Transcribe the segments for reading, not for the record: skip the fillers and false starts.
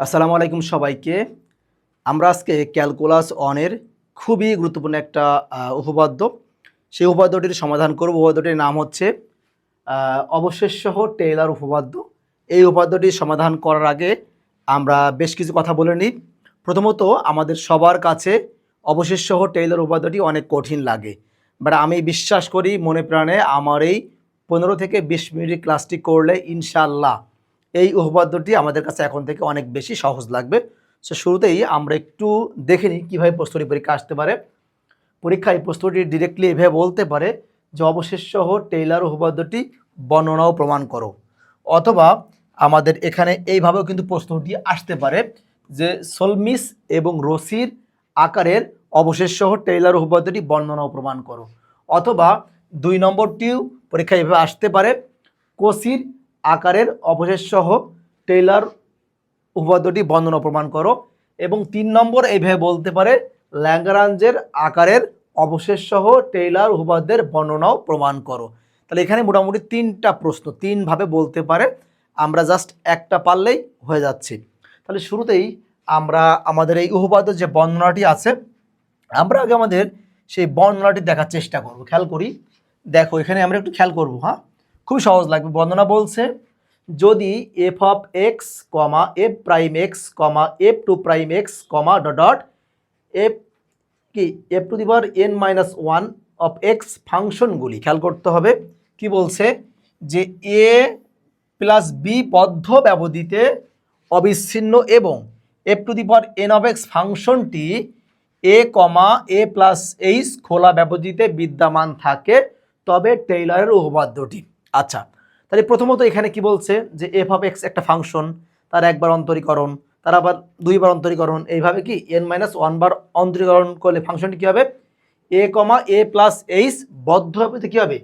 আসসালামু আলাইকুম সবাইকে। আমরা আজকে ক্যালকুলাস অনের খুবই গুরুত্বপূর্ণ একটা উপপাদ্য, সেই উপপাদ্যটির সমাধান করব। উপপাদ্যটির নাম হচ্ছে অবশেষ সহ টেইলর উপপাদ্য। এই উপপাদ্যটির সমাধান করার আগে আমরা বেশ কিছু কথা বলে নিই। প্রথমত, আমাদের সবার কাছে অবশেষ সহ টেইলর উপপাদ্যটি অনেক কঠিন লাগে, বাট আমি বিশ্বাস করি মনে প্রাণে আমার এই 15 থেকে 20 মিনিট ক্লাসটি করলে ইনশাআল্লাহ এই উপপাদ্যটি আমাদের কাছে এখন থেকে অনেক বেশি সহজ লাগবে। সো শুরুতেই আমরা একটু দেখে নিই কীভাবে প্রশ্নটি পরীক্ষা আসতে পারে। পরীক্ষায় প্রশ্নটি ডিরেক্টলি এভাবে বলতে পারে যে অবশেষ সহ টেইলর উপপাদ্যটি বর্ণনা ও প্রমাণ করো, অথবা আমাদের এখানে এইভাবেও কিন্তু প্রশ্নটি আসতে পারে যে সলমিস এবং রসির আকারের অবশেষ সহ টেইলর উপপাদ্যটি বর্ণনা ও প্রমাণ করো, অথবা 2 নম্বরটিও পরীক্ষায় এভাবে আসতে পারে কোসির আকারের অবশেষ সহ টেইলর উপপাদ্যটি বর্ণনা প্রমাণ করো, এবং 3 নম্বর এইভাবে বলতে পারে ল্যাগ্রাঞ্জের আকারের অবশেষ সহ টেইলর উপপাদ্যের বর্ণনাও প্রমাণ করো। তাহলে এখানে মোটামুটি 3টা প্রশ্ন 3 ভাবে বলতে পারে, আমরা জাস্ট একটা পারলেই হয়ে যাচ্ছে। তাহলে শুরুতেই আমরা আমাদের এই উপপাদ্য যে বর্ণনাটি আছে আমরা আগে আমাদের সেই বর্ণনাটি দেখার চেষ্টা করব। খেয়াল করি, দেখো এখানে আমরা একটু খেয়াল করব। হ্যাঁ, খুব সহজ লাগবে। বর্ণনা বলছে যদি f of x comma f prime x comma f two prime x comma dot f কি f to the power N minus one of x ফাংশনগুলি, খেয়াল করতে হবে কি বলছে যে এ প্লাস বি বদ্ধ ব্যবধিতে অবিচ্ছিন্ন এবং F to the power N of x ফাংশনটি এ কমা এ প্লাস এইচ খোলা ব্যবধিতে বিদ্যমান থাকে, তবে টেইলরের উপপাদ্যটি। আচ্ছা, তাহলে প্রথমত এখানে কি বলছে যে এফ অফ এক্স একটা ফাংশন, তার একবার অন্তরীকরণ, তার আবার 2 বার অন্তরীকরণ, এইভাবে কি এন মাইনাস 1 বার অন্তরীকরণ করলে ফাংশনটি কী হবে এ কমা এ প্লাস এইচ বদ্ধ ব্যবধিতে কী হবে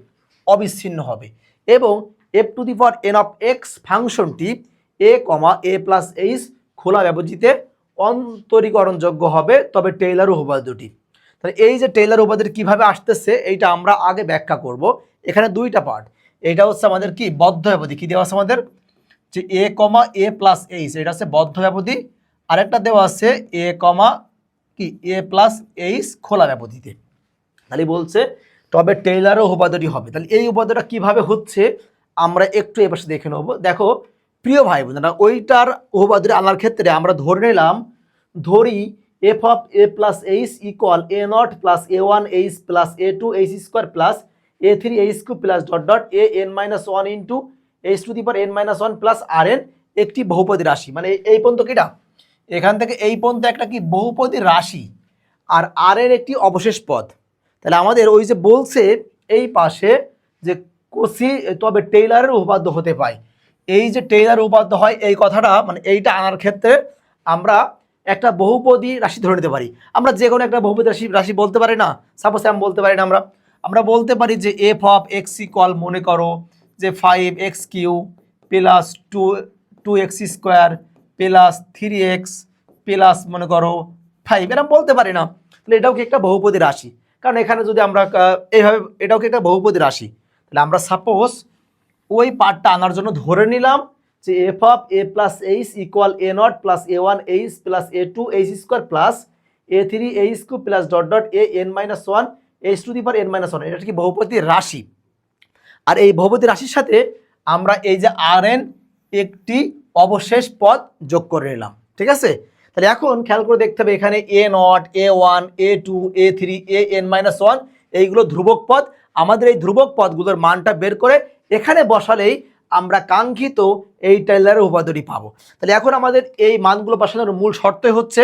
অবিচ্ছিন্ন হবে, এবং F to the power N of x ফাংশনটি এ কমা এ প্লাস এইচ খোলা ব্যবধিতে অন্তরীকরণযোগ্য হবে, তবে টেইলর উপপাদ্যটি। তাহলে এই যে টেইলর উপপাদ্যটি কীভাবে আসতেছে এইটা আমরা আগে ব্যাখ্যা করব। এখানে 2টা পার্ট। এটা হচ্ছে আমাদের কি বদ্ধ ব্যবধি, কি দেওয়া আছে আমাদের যে এ কমা এ প্লাস এইচ, এটা হচ্ছে বদ্ধ ব্যবধি। আরেকটা দেওয়া আছে এ কমা কি এ প্লাস এইচ খোলা ব্যবধিতে। তাহলে বলছে তবে টেইলরের উপপাদ্যটি হবে। তাহলে এই উপপাদ্যটা কিভাবে হচ্ছে আমরা একটু এ পাশে দেখে নেব। দেখো প্রিয় ভাই বোনেরা, ওইটার উপপাদ্যটি আনার ক্ষেত্রে আমরা ধরে নিলাম, ধরি f of A plus H equal A naught plus A one H plus A two H square plus A three H cube plus dot A N minus one into h to the power N minus one plus r n একটি বহুপদী রাশি। মানে এই পর্যন্ত কিটা এখান থেকে এই পর্যন্ত একটা কি বহুপদী রাশি, আর আর এর একটি অবশেষ পদ। তাহলে আমাদের ওই যে বলছে এই পাশে যে কোসি তবে টেইলরের উপপাদ্য হতে পায়, এই যে টেইলর উপপাদ্য হয় এই কথাটা মানে এইটা আনার ক্ষেত্রে আমরা একটা বহুপদী রাশি ধরে নিতে পারি। আমরা যে কোনো একটা বহুপদী রাশি বলতে পারি না, সাপোজ আমি বলতে পারি না, আমরা বলতে পারি যে এফ অফ এক্স ইকুয়াল মনে করো যে 5x cube plus two x square plus 3x plus মনে করো 5, এরকম বলতে পারি না। তাহলে এটাও কি একটা বহুপদী রাশি, কারণ এখানে যদি আমরা এইভাবে এটাও কি একটা বহুপদী রাশি। তাহলে আমরা সাপোজ ওই পার্টটা আনার জন্য ধরে নিলাম যে F of A plus H equal A naught plus A one H plus A two H square plus A three H cube plus dot A N minus one H to the power N minus one, এটা কি বহুপদী রাশি। আর এই বহুপদী রাশির সাথে আমরা এই যে আর এন একটি অবশেষ পদ যোগ করে নিলাম, ঠিক আছে। তাহলে এখন খেয়াল করে দেখতে হবে এখানে a naught a one a two a three a N minus one এইগুলো ধ্রুবক পদ। আমাদের এই ধ্রুবক পদগুলোর মানটা বের করে এখানে বসালেই আমরা কাঙ্ক্ষিত এই টেইলরের উপপাদ্যটি পাবো। তাহলে এখন আমাদের এই মানগুলো বসানোর মূল শর্তই হচ্ছে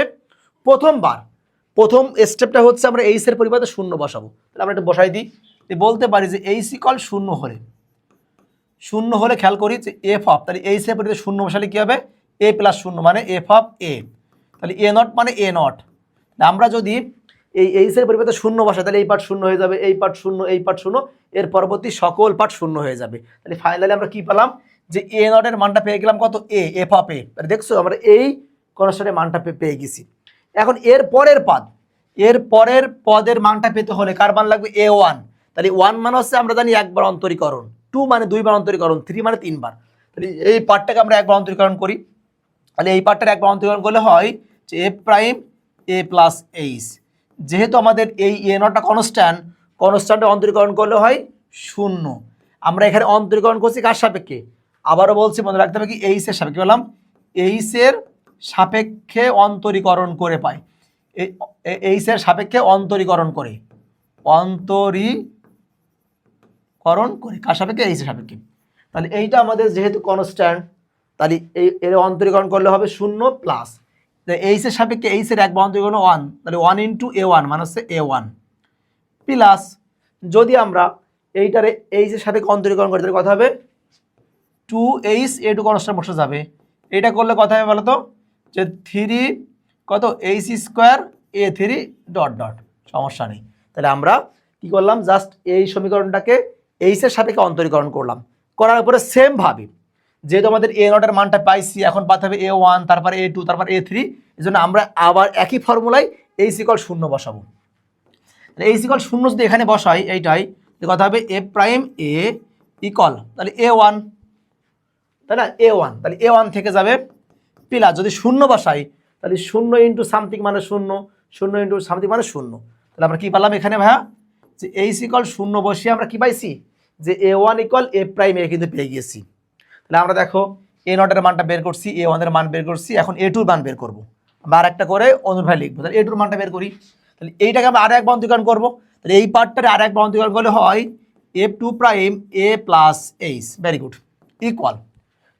প্রথম স্টেপটা হচ্ছে আমরা এইচ এর পরিবর্তে 0 বসাবো। তাহলে আমরা এটা বসাই দিই, বলতে পারি যে এইচ ইকুয়াল 0 হলে খেয়াল করি যে এফ অফ, তাহলে এইচ এর পরিবর্তে 0 বসালে কী হবে এ প্লাস 0 মানে এফ অফ এ, তাহলে এ নট মানে এ নট। আমরা যদি এই এইচ এর পরিবর্তে 0 বসাই তাহলে এই পার্ট 0 হয়ে যাবে, এই পার্ট 0, এই পার্ট 0, এর পরবর্তী সকল পার্ট 0 হয়ে যাবে। তাহলে ফাইনালি আমরা কি পেলাম যে এ নটের মানটা পেয়ে গেলাম কত এ, এফ অফ এ। তাহলে দেখছো আমরা এই কনস্ট্যান্টের মানটা পেয়ে গেছি। এখন এর পরের পদের মানটা পেতে হলে কার মান লাগবে এ ওয়ান। তাহলে 1 মানে হচ্ছে আমরা জানি একবার অন্তরীকরণ, 2 মানে 2 বার অন্তরীকরণ, 3 মানে 3 বার। তাহলে এই পার্টটাকে আমরা একবার অন্তরীকরণ করি, তাহলে এই পার্টটার একবার অন্তরীকরণ করলে হয় যে এফ প্রাইম এ প্লাস এইচ। যেহেতু আমাদের এই এ নটটা কনস্ট্যান্টের অন্তরীকরণ করলে হয় 0। আমরা এখানে অন্তরীকরণ করছি কার সাপেক্ষে? আবারও বলছি, মনে রাখতে হবে কি, এইচের সাপেক্ষে বললাম, এইচের সাপেক্ষে অন্তরীকরণ করে পাই। এইচের সাপেক্ষে অন্তরীকরণ করে কার সাপেক্ষে? এইচের সাপেক্ষে। তাহলে এইটা আমাদের যেহেতু কনস্ট্যান্ট, তাহলে এর অন্তরীকরণ করলে হবে 0 প্লাস এইচের সাপেক্ষে এইচের একবার অন্তরীকরণ 1, তাহলে 1 ইন্টু A1 মানে হচ্ছে A1 প্লাস, যদি আমরা এইটারে এইচের সাপেক্ষে অন্তরীকরণ করি তাহলে কথা হবে 2H A2 কনস্ট্যান্ট বসে যাবে। এটা করলে কথা হবে বলো তো যে 3 কত H square A3 dot dot, সমস্যা নেই। তাহলে আমরা কি করলাম, জাস্ট এই সমীকরণটাকে এইচের সাপেক্ষে অন্তরীকরণ করলাম, করার পরে সেম ভাবে যেহেতু আমাদের এ নটের মানটা পাইছি, এখন পাতে হবে A1, তারপরে A2, তারপর A3, এই জন্য আমরা আবার একই ফর্মুলায় এইচ ইকুয়াল 0 বসাবো। এইচ ইকুয়াল 0 যদি এখানে বসাই, এইটাই কথা হবে এফ প্রাইম এ ইকুয়াল, তাহলে A1, তাই না, A1, তাহলে A1 থেকে যাবে প্লাস, যদি 0 বসাই তাহলে 0 ইন্টু সামথিং মানে 0, 0 ইন্টু সামথিং মানে 0। তাহলে আমরা কি পেলাম এখানে ভাইয়া, যে এইচ ইকুয়াল 0 বসিয়ে আমরা কি পাইছি, যে A1 ইকুয়াল এফ প্রাইম এ কিন্তু পেয়ে গেছি। তাহলে আমরা দেখো এ নটের মানটা বের করছি, A1 এর মান বের করছি, এখন A2 মান বের করবো, আমরা আর একটা করে অনুভাবে লিখবো। তাহলে A2 মানটা বের করি, তাহলে এইটাকে আমরা আর একবার অন্তরীকরণ করবো। তাহলে এই পার্টটারে আর একবার অন্তরীকরণ করলে হয় F2 prime A plus H, very good, equal,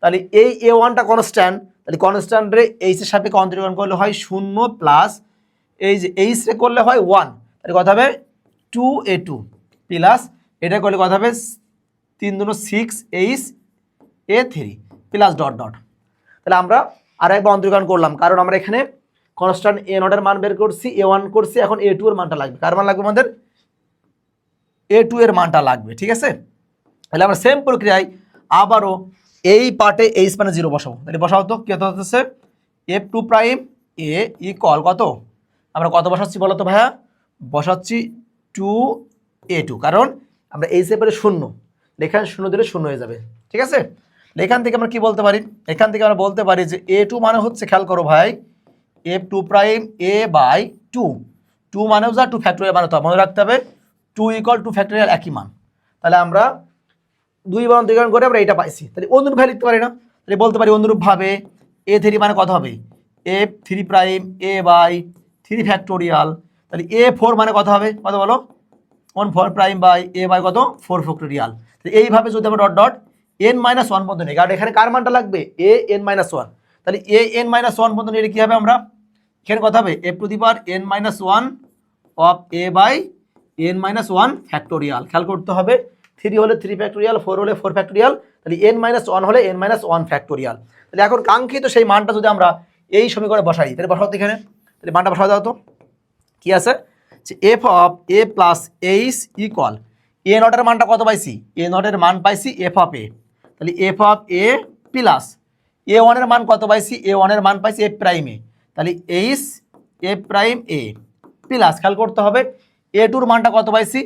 তাহলে এই A1টা কনস্ট্যান্ট, তাহলে কনস্ট্যান্টে এইচের সাপেক্ষে অন্তরীকরণ করলে হয় 0 প্লাস এই যে এইচ রে করলে হয় 1, তাহলে কথা হবে 2A2 প্লাস এটা করলে কথা হবে 3 2 6 H A3 plus dot dot. তাহলে আমরা আর একবার অন্তরীকরণ করলাম, কারণ আমরা এখানে কনস্ট্যান্ট এ নটের মান বের করছি, A1 করছি, এখন A2 এর মানটা লাগবে। কার মান লাগবে আমাদের? A2 এর মানটা লাগবে, ঠিক আছে। তাহলে আমরা সেম প্রক্রিয়ায় আবারও এই পার্টে এইচ মানে 0 বসাবো। তাহলে বসাও তো, কি হচ্ছে F2 প্রাইম এ ইকুয়াল কত, আমরা কত বসাচ্ছি বলো তো ভাইয়া, বসাচ্ছি 2A2, কারণ আমরা এইচ এর পরে 0, এখানে 0 দিলে 0 হয়ে যাবে, ঠিক আছে। এখান থেকে আমরা কি বলতে পারি, এখান থেকে আমরা বলতে পারি যে A2 মানে হচ্ছে, খেয়াল করো ভাই, F2 প্রাইম A বাই 2, 2 মানেও যা 2 ফ্যাক্টোরিয়াল মানে তো মনে রাখতে হবে 2 ইকুয়াল 2 ফ্যাক্টোরিয়াল একই মান। তাহলে আমরা দুইবার অন্তরীকরণ করে আমরা এটা পাইছি, তাহলে অনুরূপ ভাবে লিখতে পারি না, তাহলে বলতে পারি অনুরূপ ভাবে A3 মানে কত হবে, F3 prime A by 3 factorial, তাহলে A4 মানে কত হবে, কত বলো, 1 4 প্রাইম বাই A বাই কত 4 ফ্যাক্টোরিয়াল। তাহলে এইভাবে যদি আমরা ডট ডট n-1 পর্যন্ত নেই, কারণ এখানে কার মানটা লাগবে, an-1, তাহলে an-1 পর্যন্ত নিলে কি হবে, আমরা এখানে কথা হবে f to the power n-1 of A by n-1 factorial. খেয়াল করতে হবে 3 হলে 3 ফ্যাক্টোরিয়াল, 4 হলে 4 ফ্যাক্টোরিয়াল, তাহলে n-1 হলে n-1 ফ্যাক্টোরিয়াল। তাহলে এখন কাঙ্ক্ষিত সেই মানটা যদি আমরা এই সমীকরণে বসাই, তাহলে বসাও তো এখানে, তাহলে মানটা বসাও দাও তো, কি আছে, যে F of A plus H equal, a নটের মানটা কত পাইছি, এ নটের মান পাইছি এফ অফ এ, তাহলে F of A plus A1 এর মান কত পাইছি, A1 এর মান পাইছি এফ প্রাইম এ, তাহলে এইচ এফ প্রাইম এ প্লাস, খেয়াল করতে হবে A2 এর মানটা কত পাইছি,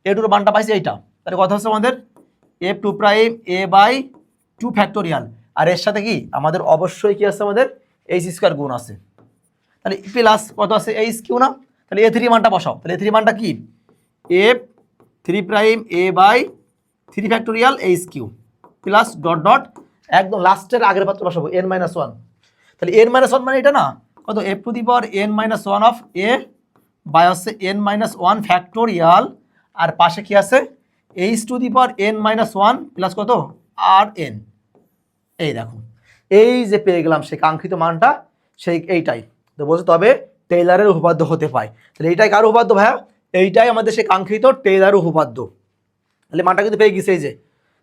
A2 এর মানটা পাইছি এইটা, তাহলে কথা হচ্ছে আমাদের F2 prime A by 2 factorial, আর এর সাথে কি আমাদের অবশ্যই কি আছে, আমাদের এইচ স্কোয়ার গুণ আছে, তাহলে প্লাস কত আছে এইচ কিউ না, তাহলে A3 মানটা বসাও, তাহলে A3 মানটা কি F3 prime A by 3 factorial H cube plus dot dot, একদম লাস্টের আগের পাত্র বসাবো n-1, তাহলে n-1 মানে এটা না, কত f to the power n-1 of A by হচ্ছে n-1 ফ্যাক্টোরিয়াল, আর পাশে কি আছে h to the power n-1 plus কত আর n, এই দেখো এই যে পেয়ে গেলাম সেই কাঙ্ক্ষিত মানটা, সেই এইটাই তো বলছে, তবে টেইলারের উপপাদ্য হতে পায়। তাহলে এইটাই কার উপপাদ্য ভাইয়া, এইটাই আমাদের সেই কাঙ্ক্ষিত টেইলার উপপাদ্য। তাহলে মানটা কিন্তু পেয়ে গেছে, এই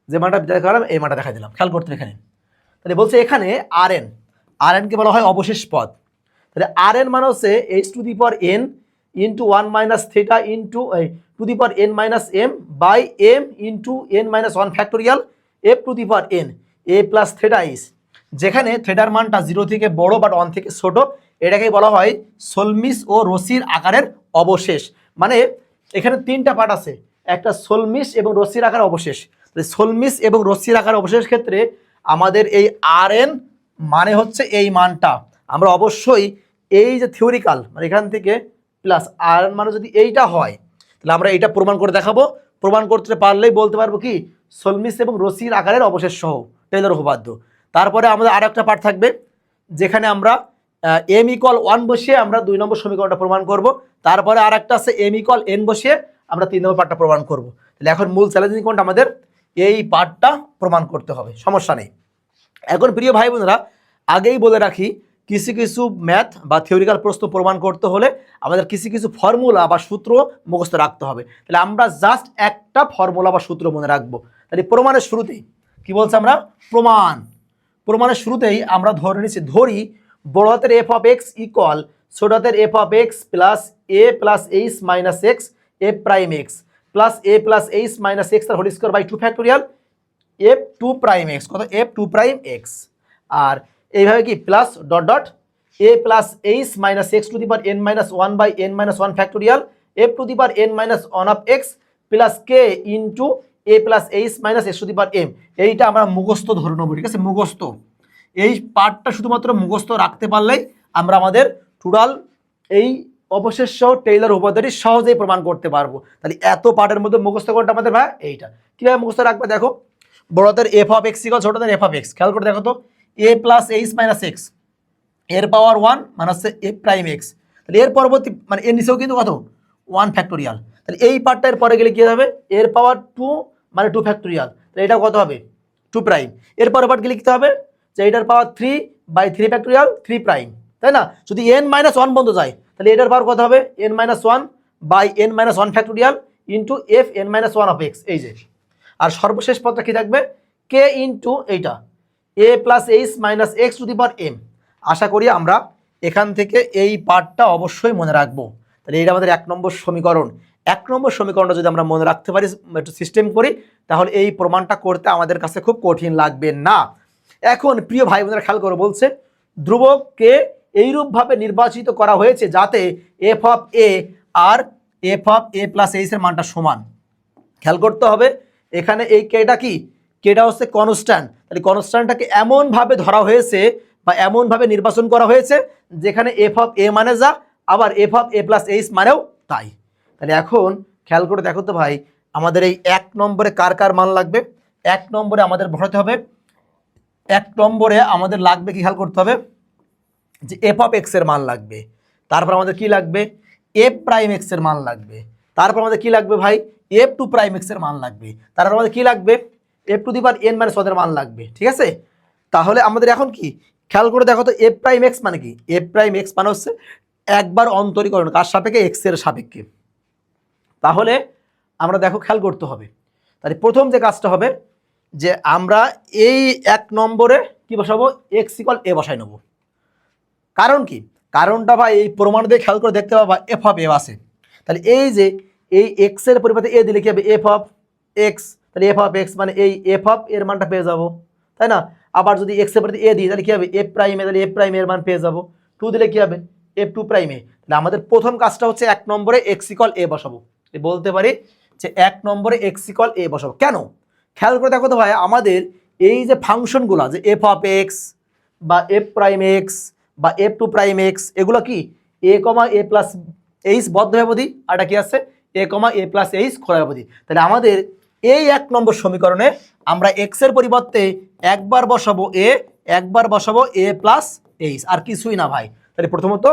যে মানটা দেখালাম, এই মানটা দেখা দিলাম, খেয়াল করতে এখানে। তাহলে বলছে এখানে আর এনকে বলা হয় অবশেষ পদ, তাহলে আর এন মানে হচ্ছে h to the power n into 1 minus theta into to the power n-m by m into n-1 factorial F to the power n a plus theta ইস, যেখানে থিটার মানটা 0 থেকে বড় বাট 1 থেকে ছোট, এটাকেই বলা হয় সোলমিস ও রশির আকারের অবশেষ। মানে এখানে 3টা পার্ট আছে, একটা সোলমিস এবং রশির আকার অবশেষ, সোলমিস এবং রশির আকার অবশেষ ক্ষেত্রে আমাদের এই আর এন মানে হচ্ছে এই মানটা আমরা অবশ্যই এই যে থিওরিক্যাল মানে এখান থেকে প্লাস আর মানে যদি এইটা হয় তাহলে আমরা এইটা প্রমাণ করে দেখাবো। প্রমাণ করতে পারলেই বলতে পারবো কি সলমিস এবং রসির আকারের অবশেষ সহ টেইলর উপপাদ্য। তারপরে আমাদের আর একটা পার্ট থাকবে যেখানে আমরা এম ইকুয়াল 1 বসিয়ে আমরা 2 নম্বর সমীকরণটা প্রমাণ করব। তারপরে আর একটা আছে এম ইকুয়াল n বসিয়ে আমরা 3 নম্বর পার্টটা প্রমাণ করব। তাহলে এখন মূল চ্যালেঞ্জিং কোনটা আমাদের এই পার্টটা প্রমাণ করতে হবে, সমস্যা নেই। এখন প্রিয় ভাই বোনেরা আগেই বলে রাখি কিছু কিছু ম্যাথ বা থিওরিক্যাল প্রশ্ন প্রমাণ করতে হলে আমাদের কিছু কিছু ফর্মুলা বা সূত্র মুখস্থ রাখতে হবে। তাহলে আমরা জাস্ট একটা ফর্মুলা বা সূত্র মনে রাখবো। তাহলে প্রমাণের শুরুতেই কি বলছে আমরা প্রমাণের শুরুতেই আমরা ধরে নিচ্ছি ধরি বড় হাতের এফ অফ এক্স ইকুয়াল ছোট হাতের F of X plus A plus H minus X A prime x plus A plus H minus X whole square by 2 factorial F two prime X কত এফ টু প্রাইম এক্স। আর এইভাবে কি plus dot dot A plus H minus x to the power N minus 1 by N minus 1 factorial F to the power N minus 1 of X plus K into a plus H minus x to the power M. এইটা আমরা মুখস্থ ধরে নেবো, ঠিক আছে? মুখস্থ এই পার্টটা শুধুমাত্র মুখস্থ রাখতে পারলেই আমরা আমাদের টোটাল এই অবশেষ টেইলর উপপাদ্যটি সহজেই প্রমাণ করতে পারবো। তাহলে এত পার্টের মধ্যে মুখস্থ কোনটা আমাদের ভাই এইটা। কীভাবে মুখস্থ রাখবে দেখো, বড়দের এফ অফ এক্স ইকুয়াল ছোটদের এফ অফ এক্স, খেয়াল করে দেখো তো এ প্লাস এইচ মাইনাস এক্স এর পাওয়ার 1 মানে হচ্ছে এ প্রাইম এক্স। তাহলে এর পরবর্তী মানে এর নিচেও কিন্তু কত 1 ফ্যাক্টোরিয়াল। তাহলে এই পার্টটা এর পরে গেলে কী হবে এর পাওয়ার 2 মানে 2 ফ্যাক্টোরিয়াল। তাহলে এটা কত হবে 2 প্রাইম। এর পরের পার্ট গেলে কী হবে যে এটার পাওয়ার 3 বাই 3 ফ্যাক্টোরিয়াল 3 প্রাইম, তাই না? যদি এন মাইনাস 1 বন্ধ যায় তাহলে এটার পাওয়ার কত হবে N minus 1 by N minus 1 factorial into F N minus 1 of X. এই যে আর সর্বশেষ পদটা কী থাকবে কে ইন্টু এইটা a plus H minus x to the power m. আশা করি আমরা এখান থেকে এই পার্টটা অবশ্যই মনে রাখবো। তাহলে এটা আমাদের 1 নম্বর সমীকরণ। 1 নম্বর সমীকরণটা যদি আমরা মনে রাখতে পারি একটু সিস্টেম করি তাহলে এই প্রমাণটা করতে আমাদের কাছে খুব কঠিন লাগবে না। এখন প্রিয় ভাই বোনেরা খেয়াল করে বলছে ধ্রুবককে এইরূপভাবে নির্বাচিত করা হয়েছে যাতে এফ অফ এ আর F of A plus H এর মানটা সমান। খেয়াল করতে হবে এখানে এই কেটা কি কেটা হচ্ছে কনস্ট্যান্ট। তাহলে কনস্ট্যান্টটাকে এমনভাবে ধরা হয়েছে বা এমনভাবে নির্বাচন করা হয়েছে যেখানে এফ অফ এ মানে যা আবার F of A plus H মানেও তাই। তাহলে এখন খেয়াল করে দেখো তো ভাই আমাদের এই 1 নম্বরে কার কার মান লাগবে। 1 নম্বরে আমাদের বসাতে হবে 1 নম্বরে আমাদের লাগবে কি খেয়াল করতে হবে যে এফ অফ এক্স এর মান লাগবে। তারপর আমাদের কি লাগবে এফ প্রাইম এক্স এর মান লাগবে। তারপর আমাদের কি লাগবে ভাই এফ টু প্রাইম এক্স এর মান লাগবে। তারপর আমাদের কি লাগবে F to the power N minus 1 এর মান লাগবে, ঠিক আছে? তাহলে আমাদের এখন কি খেয়াল করে দেখো তো এফ প্রাইম এক্স মানে কি এফ প্রাইম এক্স মানে হচ্ছে একবার অন্তরীকরণ কার সাপেক্ষে এক্স এর সাপেক্ষে। তাহলে আমরা দেখো খেয়াল করতে হবে তাহলে প্রথম যে কাজটা হবে যে আমরা এই 1 নম্বরে কি বসাবো এক্স ইকুয়াল এ বসাই নেবো। কারণ কি কারণটা ভাই এই প্রমাণ দিয়ে খেয়াল করে দেখতে পাবা এফ অফ এ আছে। তাহলে এই যে এই এক্স এর পরিবর্তে এ দিলে কি হবে এফ অফ এক্স। তাহলে এফ অফ এক্স মানে এই এফ অফ এর মানটা পেয়ে যাবো, তাই না? আবার যদি এক্স এর পরিবর্তে এ দিই তাহলে কি হবে এফ প্রাইমে, তাহলে এফ প্রাইম এর মান পেয়ে যাবো। 2 দিলে কি হবে এফ টু প্রাইমে। তাহলে আমাদের প্রথম কাজটা হচ্ছে 1 নম্বরে এক্স ইকুয়াল এ বসাবো। বলতে পারি যে 1 নম্বরে এক্স ইকুয়াল এ বসাবো। কেন খেয়াল করে দেখো তো ভাই আমাদের এই যে ফাংশনগুলো যে এফ অফ এক্স বা এফ প্রাইম এক্স বা এফ টু প্রাইম এক্স এগুলো কি এ কমা এ প্লাস এইচ বদ্ধ ব্যবধি আর এটা কি আছে এ কমা এ প্লাস এইচ খোলা ব্যবধি। তাহলে আমাদের এই 1 নম্বর সমীকরণে আমরা এক্স এর পরিবর্তে একবার বসাবো এ একবার বসাবো এ প্লাস এইচ আর কিছুই না ভাই। তাহলে প্রথমত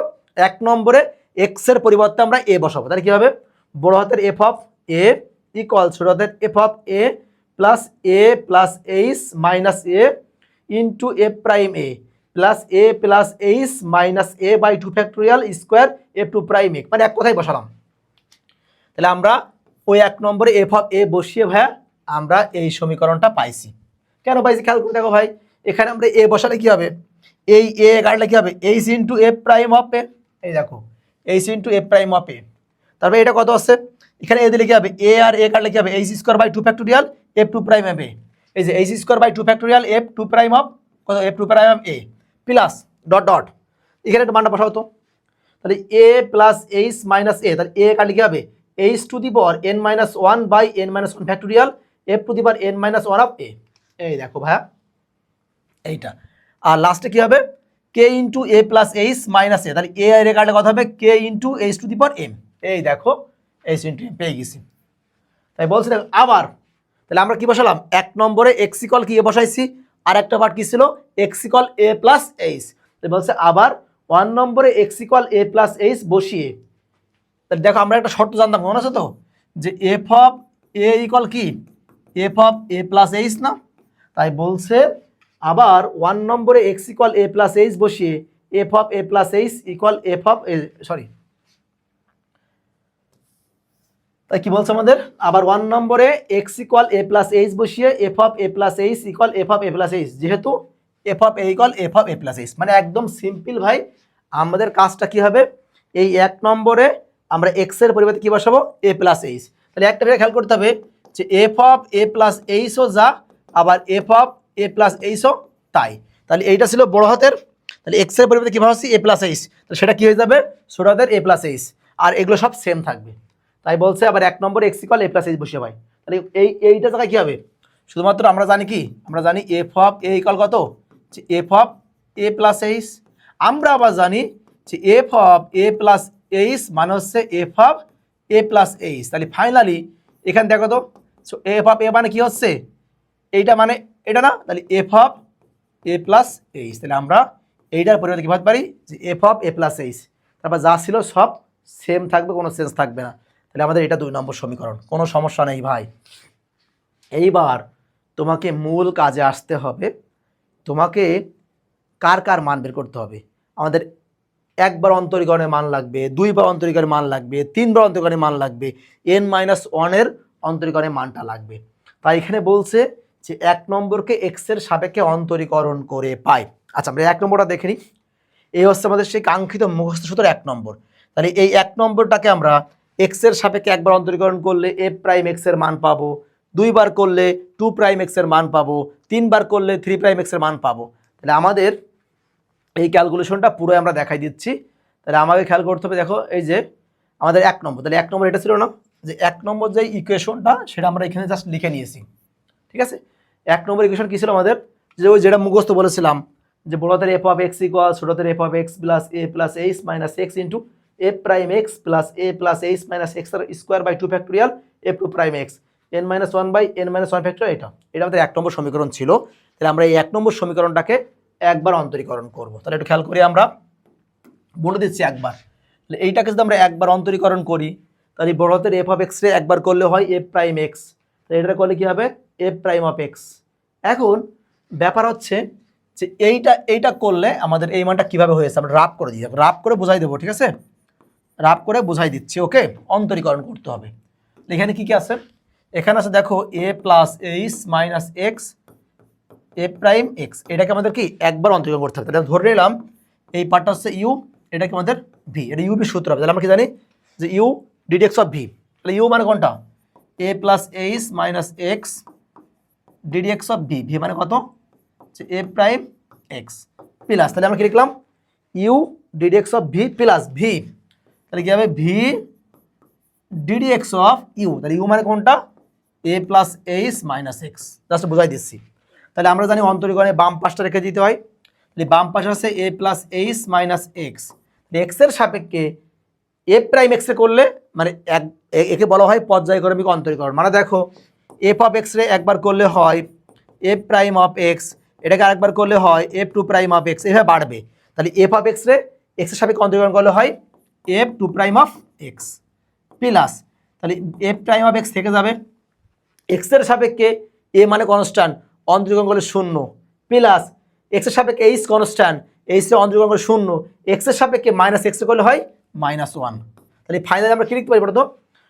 1 নম্বরে এক্স এর পরিবর্তে আমরা এ বসাবো। তাহলে কি হবে বড় হাতের এফ অফ এ ইকুয়াল ছোট হাতের F of A plus H minus a into A prime A plus H minus a by 2 factorial square f two prime a মানে এক কথাই বসালাম। তাহলে আমরা ওই 1 নম্বরে এফ অফ এ বসিয়ে ভাইয়া আমরা এই সমীকরণটা পাইছি। কেন পাইছি খেয়াল করে দেখো ভাই এখানে আমরা এ বসালে কি হবে এই এ কাটলে কি হবে h into F prime of a. এই দেখো h into F prime of a. তারপরে এটা কত আছে এখানে এ দিলে কি হবে এ আর এ কাটলে কি হবে h square by 2 factorial F two prime of a. এই যে h square by 2 factorial F two prime of কত F two prime of A plus dot dot এখানে একটা মানটা বসাও তো। তাহলে a plus H minus a তাহলে এ কাটলে কি হবে h to the power N minus 1 by N minus 1 factorial F to the power N minus 1 of a. এই দেখো ভাইয়া এইটা। আর লাস্টে কি হবে k into a plus H minus a, তাহলে এ এর কাটলে কথা হবে k into h to the power m. এই দেখো এইচ ইন্টু এম পেয়ে গেছি। তাই বলছি দেখো আবার, তাহলে আমরা কি বসালাম 1 নম্বরে এক্স ইকুয়াল কি এ বসাইছি, আর একটা পার্ট কি ছিল x equal a plus H. তাই বলছে আবার 1 নম্বরে x equal a plus h বসিয়ে, তাহলে দেখো আমরা একটা শর্ত জানতাম মনে আছে তো, যে এফ অফ এ ইকুয়াল কি F of A plus h না। তাই বলছে আবার 1 নম্বরে x equal a plus h বসিয়ে f of A plus H equal F of sorry, তাই কি বলছে আমাদের আবার 1 নম্বরে x equal a plus h বসিয়ে f of A plus H equal F of A plus h, যেহেতু f of A equal F of A plus h, মানে একদম সিম্পল ভাই। আমাদের কাজটা কি হবে, এই 1 নম্বরে আমরা এক্স এর পরিবর্তে কি বসাবো এ প্লাস এইচ। তাহলে একটা বিষয় খেয়াল করতে হবে যে F of A plus HO যা, আবার F of A plus HO তাই। তাহলে এইটা ছিল বড় হাতের, তাহলে এক্স এর পরিবর্তে কি ভাবছি এ প্লাস এইচ, তাহলে সেটা কি হয়ে যাবে ছোট হাতের এ প্লাস এইচ, আর এগুলো সব সেম থাকবে। তাই বলছে আবার 1 নম্বর x equal a plus h বসিয়ে ভাই, তাহলে এইটা জায়গায় কী হবে, শুধুমাত্র আমরা জানি কি, আমরা জানি এফ অফ এ ইকুয়াল কত F of A plus H. আমরা আবার জানি যে F of A plus h মানে হচ্ছে F of A plus H. তাহলে ফাইনালি এখানে দেখো তো এফ অফ এ মানে কি হচ্ছে এইটা, মানে এটা না, তাহলে F of A plus H. তাহলে আমরা এইটার পরিবর্তে কী ভাবতে পারি যে F of A plus H, তারপর যা ছিল সব সেম থাকবে, কোনো চেঞ্জ থাকবে না। তাহলে আমাদের এটা 2 নম্বর সমীকরণ, কোনো সমস্যা নেই ভাই। এইবার তোমাকে মূল কাজে আসতে হবে, তোমাকে কার কার মান বের করতে হবে। আমাদের একবার অন্তরীকরণের মান লাগবে, 2 বার অন্তরীকরণের মান লাগবে, 3 বার অন্তরীকরণের মান লাগবে, n-1 এর অন্তরীকরণের মানটা লাগবে। তাই এখানে বলছে যে 1 নম্বরকে এক্স এর সাপেক্ষে অন্তরীকরণ করে পাই। আচ্ছা আমরা 1 নম্বরটা দেখে নিই। এই হচ্ছে আমাদের সেই কাঙ্ক্ষিত মুখস্থ সূত্র 1 নম্বর। তাহলে এই 1 নম্বরটাকে আমরা এক্স এর সাপেক্ষে একবার অন্তরীকরণ করলে এফ প্রাইম এক্স এর মান পাবো, 2 বার করলে 2 প্রাইম এক্স এর মান পাবো, 3 বার করলে 3 প্রাইম এক্স এর মান পাবো। তাহলে আমাদের এই ক্যালকুলেশনটা পুরো আমরা দেখাই দিচ্ছি। তাহলে আমাকে খেয়াল করতে হবে, দেখো এই যে আমাদের 1 নম্বর, তাহলে 1 নম্বর এটা ছিল না, যে 1 নম্বর যে ইকুয়েশনটা সেটা আমরা এখানে জাস্ট লিখে নিয়েছি, ঠিক আছে। 1 নম্বর ইকুয়েশন কী ছিল আমাদের, যে ওই যেটা মুখস্থ বলেছিলাম যে বড় হাতের এফ অফ এক্স ইকুয়াল ছোট হাতের F of X plus A plus H minus x into F prime x plus A plus H minus X square by 2 factorial F two prime X n-1 by n-1 factor. এটা আমাদের 1 নম্বর সমীকরণ ছিল। তাহলে আমরা এই 1 নম্বর সমীকরণটাকে একবার অন্তরীকরণ করব। তাহলে একটু খেয়াল করি, আমরা বলে দিচ্ছি একবার। তাহলে এইটাকে যদি আমরা একবার অন্তরীকরণ করি, তাহলে বড় হাতের এফ অফ এক্স রে একবার করলে হয় এফ প্রাইম এক্স, তাহলে এটা করলে কী হবে এফ প্রাইম অফ এক্স। এখন ব্যাপার হচ্ছে যে এইটা করলে আমাদের এই মানটা কীভাবে হয়েছে আমরা রাফ করে দিই, রাফ করে বোঝাই দেবো, ঠিক আছে, রাফ করে বোঝাই দিচ্ছি। ওকে, অন্তরীকরণ করতে হবে। এখানে কী কী আছে, এখানে আছে দেখো এ plus H minus X A prime x, এটাকে আমাদের কি একবার অন্তরীকরণ করতে হবে। তাহলে ধরে নিলাম এই পার্টটা হচ্ছে ইউ, এটাকে আমাদের ভি, এটা ইউভি সূত্র হবে। তাহলে আমরা কি জানি যে ইউ ডিডেক্স অফ ভি, তাহলে ইউ মানে কোনটা a plus H minus x d d x of v, v মানে কত যে এ প্রাইম এক্স প্লাস, তাহলে আমরা কি লিখলাম u ddx of V plus v, তাহলে কি হবে ভি ডিডিএক্স অফ ইউ, তাহলে ইউ মানে কোনটা a plus H minus x, just বোঝাই দিচ্ছি। তাহলে আমরা জানি অন্তরীকরণে বাম পাশটা রেখে দিতে হয়, তাহলে বাম পাশে আছে এ প্লাস এইচ মাইনাস এক্স, এক্সের সাপেক্ষে এ প্রাইম এক্সে করলে মানে একে বলা হয় পর্যায়ক্রমিক অন্তরীকরণ। মানে দেখো এফ অফ এক্স রে একবার করলে হয় এফ প্রাইম অফ এক্স, এটাকে আরেকবার করলে হয় F two prime of X, এভাবে বাড়বে। তাহলে এফ অফ এক্স রে এক্সের সাপেক্ষে অন্তরীকরণ করলে হয় F two prime of X plus, তাহলে এফ প্রাইম অফ এক্স থেকে যাবে, এক্সের সাপেক্ষে এ মানে কনস্ট্যান্ট অন্তরীকরণ করলে 0 প্লাস এক্সের সাপেক্ষে এইচ কনস্ট্যান্ট এইচের অন্তরীকরণ করলে 0, এক্সের সাপেক্ষে মাইনাস এক্স করলে হয় -1। তাহলে ফাইনালি আমরা কী লিখতে পারি বলতো,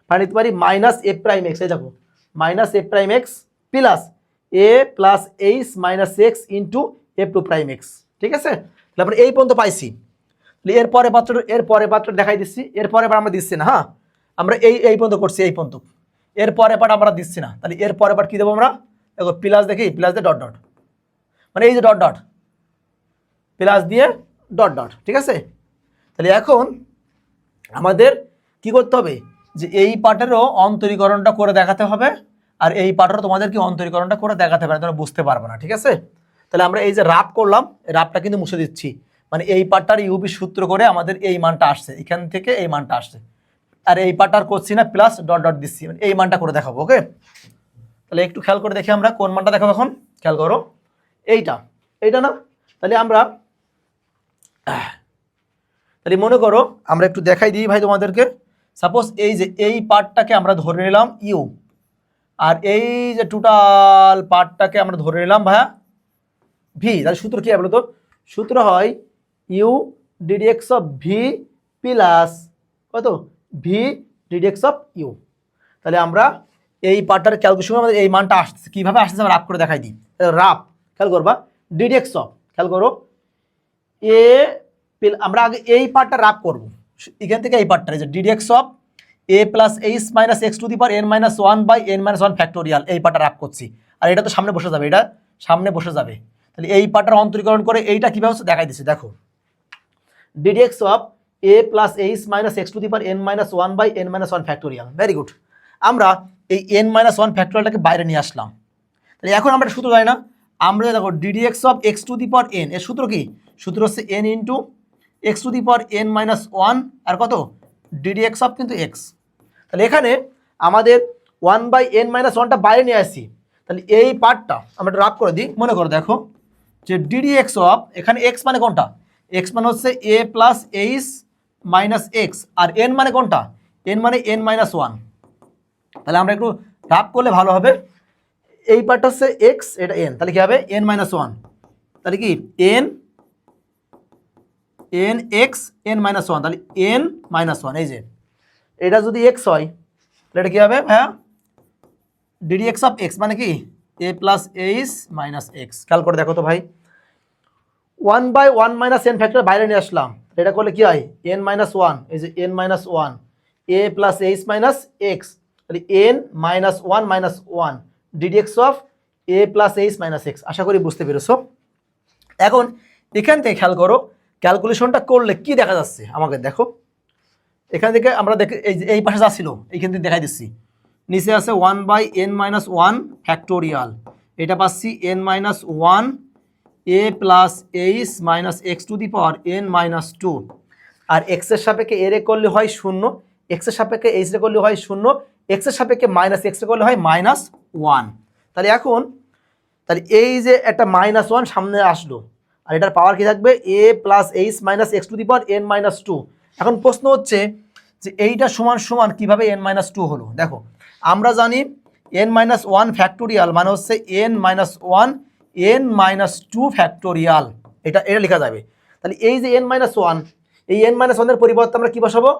ফাইনালি লিখতে পারি মাইনাস এফ প্রাইম এক্স, এই দেখো minus f prime x plus এ plus H minus x into f two prime x, ঠিক আছে। তাহলে আমরা এই পর্যন্ত পাইছি। তাহলে এরপরে পাত্র দেখাই দিচ্ছি, এরপরে আমরা দিচ্ছি না, হ্যাঁ আমরা এই পর্যন্ত করছি, এই পর্যন্ত, এরপরে পার্ট আমরা দিচ্ছি না। তাহলে এরপরে পার্ট কী দেবো আমরা, দেখো প্লাস দেখি, প্লাস দিয়ে ডট ডট, মানে এই যে ডট ডট প্লাস দিয়ে ডট ডট, ঠিক আছে। তাহলে এখন আমাদের কি করতে হবে যে এই পার্টেরও অন্তরীকরণটা করে দেখাতে হবে, আর এই পার্টেরও তোমাদের কি অন্তরীকরণটা করে দেখাতে হবে, তোমরা বুঝতে পারবে না, ঠিক আছে। তাহলে আমরা এই যে রাফ করলাম, রাফটা কিন্তু মুছে দিচ্ছি, মানে এই পার্টটার ইউবি সূত্র করে আমাদের এই মানটা আসছে, এখান থেকে এই মানটা আসছে, আর এই পার্টটা আর করছি না, প্লাস ডট ডট দিচ্ছি, মানে এই মানটা করে দেখাবো। ওকে, তাহলে একটু খেয়াল করে দেখি আমরা কোন মানটা দেখাবো এখন। খেয়াল করো, এইটা না, তাহলে আমরা তাহলে মনে করো আমরা একটু দেখাই দিই ভাই তোমাদেরকে। সাপোজ এই যে এই পার্টটাকে আমরা ধরে নিলাম ইউ, আর এই যে টোটাল পার্টটাকে আমরা ধরে নিলাম ভাইয়া ভি। তাহলে সূত্র কি বলো তো? সূত্র হয় U ddx of V plus কত ভি ডিডিএক্স অফ ইউ। তাহলে আমরা এই পার্টটার ক্যালকুলেশন আমাদের এই মানটা আসছে, কীভাবে আসছে আমরা রাফ করে দেখাই দিই। রাফ খেয়াল করবা, ডিডিএক্স অফ, খেয়াল করো এ, আমরা আগে এই পার্টটা রাফ করবো, এখান থেকে এই পার্টটা যে D D X of A plus H minus x to the power N minus one by N minus one factorial, এই পার্টটা রাফ করছি, আর এটা তো সামনে বসে যাবে, এটা সামনে বসে যাবে। তাহলে এই পার্টটার অন্তরীকরণ করে এইটা কীভাবে হচ্ছে দেখাই দিচ্ছি, দেখো ddx of A plus H minus x to the power N minus one by N minus one factorial. Very good, আমরা এই এন মাইনাস ওয়ান ফ্যাক্টোরিয়ালটাকে বাইরে নিয়ে আসলাম। তাহলে এখন আমরা সূত্র জানি না, আমরা দেখো ddx of x to the power n, এর সূত্র কি? সূত্র হচ্ছে n into x to the power N minus one আর কত ডিডিএক্স অফ কিন্তু এক্স। তাহলে এখানে আমাদের ওয়ান বাই এন মাইনাস ওয়ানটা বাইরে নিয়ে আসি, তাহলে এই পার্টটা আমরা রাফ করে দিই। মনে করো দেখো যে ডিডিএক্স অফ, এখানে এক্স মানে কোনটা? এক্স মানে হচ্ছে এ প্লাস এইচ মাইনাস এক্স, আর এন মানে কোনটা? এন মানে এন মাইনাস ওয়ান। তাহলে আমরা একটু রাফ করলে ভালো হবে। এই পার্টটা হচ্ছে এক্স, এটা এন, তাহলে কি হবে এন মাইনাস ওয়ান, তাহলে কি N N x n minus one, তাহলে এন মাইনাস ওয়ান। এই যে এটা যদি এক্স হয় তাহলে এটা কী হবে হ্যাঁ ডিডিএক্স অফ এক্স মানে কি এ প্লাস এইচ মাইনাস এক্স। খেয়াল করে দেখো তো ভাই, one by one minus N factor বাইরে নিয়ে আসলাম, এটা করলে কি হয় এন মাইনাস ওয়ান, এই যে N minus one a plus H minus x, তাহলে N minus one minus one d d x of A plus H minus x. আশা করি বুঝতে পেরেছো। এখন এখান থেকে খেয়াল করো ক্যালকুলেশনটা করলে কি দেখা যাচ্ছে আমাকে দেখো, এখান থেকে আমরা দেখে এই পাশে যা ছিল এইখান থেকে দেখাই দিচ্ছি, নিচে আছে one by N minus one factorial, এটা পাচ্ছি n minus one a plus H minus x to the power N minus two, আর এক্সের সাপেক্ষে এর করলে হয় শূন্য, এক্সের সাপেক্ষে এইচ রে করলে হয় শূন্য, এক্সের সাপেক্ষে মাইনাস এক্স রে করলে হয় মাইনাস ওয়ান। তাহলে এখন তাহলে এই যে একটা মাইনাস ওয়ান সামনে আসলো, আর এটার পাওয়ার কি থাকবে a plus H minus x to the power N minus two. এখন প্রশ্ন হচ্ছে যে এইটা সমান সমান কীভাবে এন মাইনাস টু হলো? দেখো আমরা জানি এন মাইনাস ওয়ান ফ্যাক্টোরিয়াল মানে হচ্ছে N minus one N minus two factorial, এটা লেখা যাবে। তাহলে এই যে এন মাইনাস ওয়ান, এই এন মাইনাস ওয়ানের পরিবর্তে আমরা কী বসাবো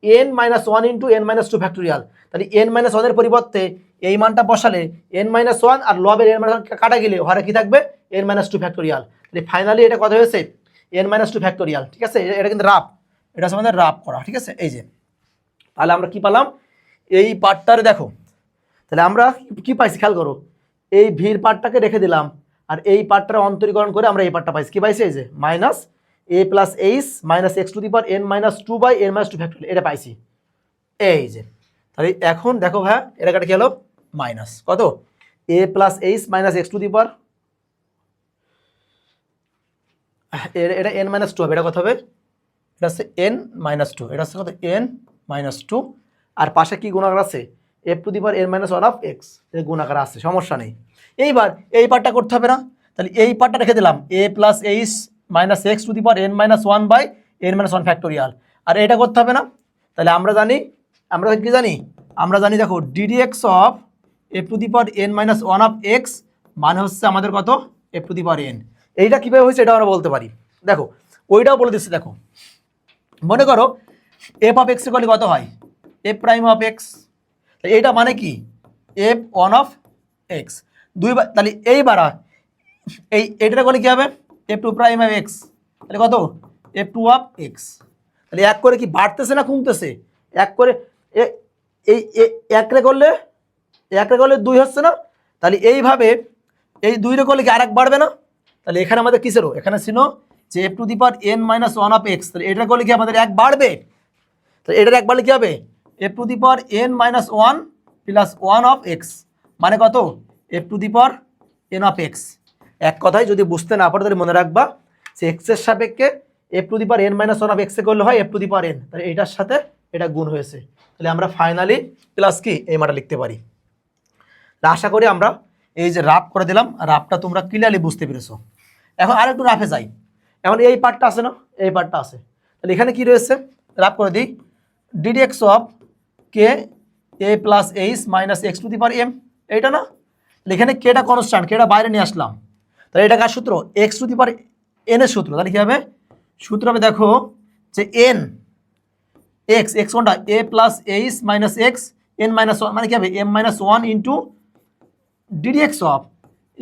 N minus one into N minus two factorial. তাহলে এন মাইনাস ওয়ানের পরিবর্তে এই মানটা বসালে এন মাইনাস ওয়ান আর লবের এন মাইনাস কাটা গেলে ওখানে কী থাকবে এন মাইনাস টু ফ্যাক্টোরিয়াল। তাহলে ফাইনালি এটা কথা হয়েছে এন মাইনাস টু ফ্যাক্টোরিয়াল। ঠিক আছে, এটা কিন্তু রাফ, এটা হচ্ছে আমাদের রাফ করা। ঠিক আছে, এই যে তাহলে আমরা কি পেলাম এই পার্টটারে দেখো, তাহলে আমরা কি পাইছি খেয়াল করো, এই ভির পার্টটাকে রেখে দিলাম আর এই পার্টটা অন্তরীকরণ করে আমরা এই পার্টটা পাইছি, কি পাইছি এই যে minus A plus H minus x to the power N minus two by N minus two factorial, এটা পাইছি এই যে। তাহলে এখন দেখো ভাইয়া এটা কাটা কি হলো মাইনাস কত a plus H minus x to the power, এটা এন মাইনাস টু হবে, এটা কত হবে এটা হচ্ছে এন মাইনাস টু, এটা হচ্ছে কত এন মাইনাস টু, আর পাশে কি গুণাকার আছে F to the power N minus one of x, এর গুণাকার আছে, সমস্যা নেই। এইবার এই পার্টটা করতে হবে না, তাহলে এই পার্টটা রেখে দিলাম a plus H minus x to the power N minus one by N minus one factorial, আর এটা করতে হবে না। তাহলে আমরা জানি, আমরা কি জানি, আমরা জানি দেখো ddx of F to the power N minus one of X মানে হচ্ছে আমাদের কত F to the power N. এইটা কীভাবে হয়েছে এটা আমরা বলতে পারি, দেখো ওইটাও বলে দিচ্ছি। দেখো মনে করো এফ অফ এক্স করলে কত হয় এফ প্রাইম অফ এক্স, এইটা মানে কি এফ ওয়ান অফ এক্স দুইবার, তাহলে এইবার এইটা করলে কী হবে F two prime of X, তাহলে কত এফ টু অফ এক্স। তাহলে এক করে কি বাড়তেছে না কমতেছে, এক করে এই একরে করলে দুই হচ্ছে না, তাহলে এইভাবে এই দুইরে করলে কি আরেক বাড়বে না। তাহলে এখানে আমাদের কী ছিল, এখানে ছিল যে F to the power N minus one of X, তাহলে এটা করলে কি আমাদের এক বাড়বে, তাহলে এটার এক বাড়লে কী হবে F to the power N minus one plus one of X মানে কত F to the power N of x. এক কথায় যদি বুঝতে না পারো তাহলে মনে রাখবা যে এক্সের সাপেক্ষে F to the power N minus one of এক্সে করলে হয় F to the power N, তাহলে এটার সাথে এটা গুণ হয়েছে, তাহলে আমরা ফাইনালি প্লাস কি এই মানটা লিখতে পারি। আশা করি আমরা এই যে রাফ করে দিলাম, রাফটা তোমরা ক্লিয়ারলি বুঝতে পেরেছো। এখন আরেকটু রাফে যাই। এখন এই পার্টটা আছে না, এই পার্টটা আছে, তাহলে এখানে কি রয়েছে রাফ করে দিই, D D x of K A plus H minus x to the power M, এইটা না, তাহলে এখানে কেটা কনস্ট্যান্ট, কেটা বাইরে নিয়ে আসলাম, তাহলে এটা কার সূত্র, x to the power n এর সূত্র, তাহলে কী হবে সূত্র হবে দেখো যে এন এক্স, এক্স কোনটা a plus H minus x n minus one, মানে কী হবে m minus one into d d x of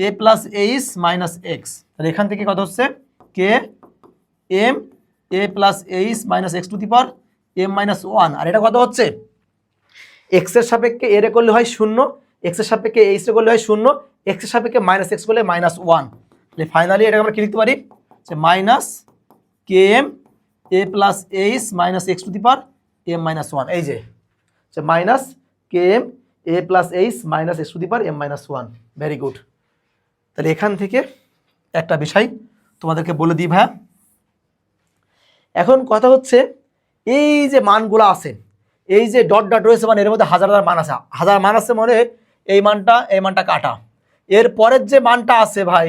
A plus H minus x, তাহলে এখান থেকে কত হচ্ছে k M A plus H minus x to the power M minus one, আর এটা কত হচ্ছে এক্সের সাপেক্ষে এর করলে হয় শূন্য, এক্সের সাপেক্ষে এইচে করলে হয় শূন্য, এক্সের সাপেক্ষে মাইনাস এক্স করলে মাইনাস ওয়ান, তাহলে ফাইনালি এটাকে আমরা কি লিখতে পারি যে minus K M A plus H minus x to the power M minus one, এই যে minus K M A plus H minus x to the power M minus one. Very good. তাহলে এখান থেকে একটা বিষয় তোমাদেরকে বলে দিই ভাইয়া, এখন কথা হচ্ছে এই যে মানগুলো আছে, এই যে ডট ডট রয়েছে মানে এর মধ্যে হাজার হাজার মান আছে, হাজার মান আছে মানে এই মানটা কাটা, এর পরের যে মানটা আছে ভাই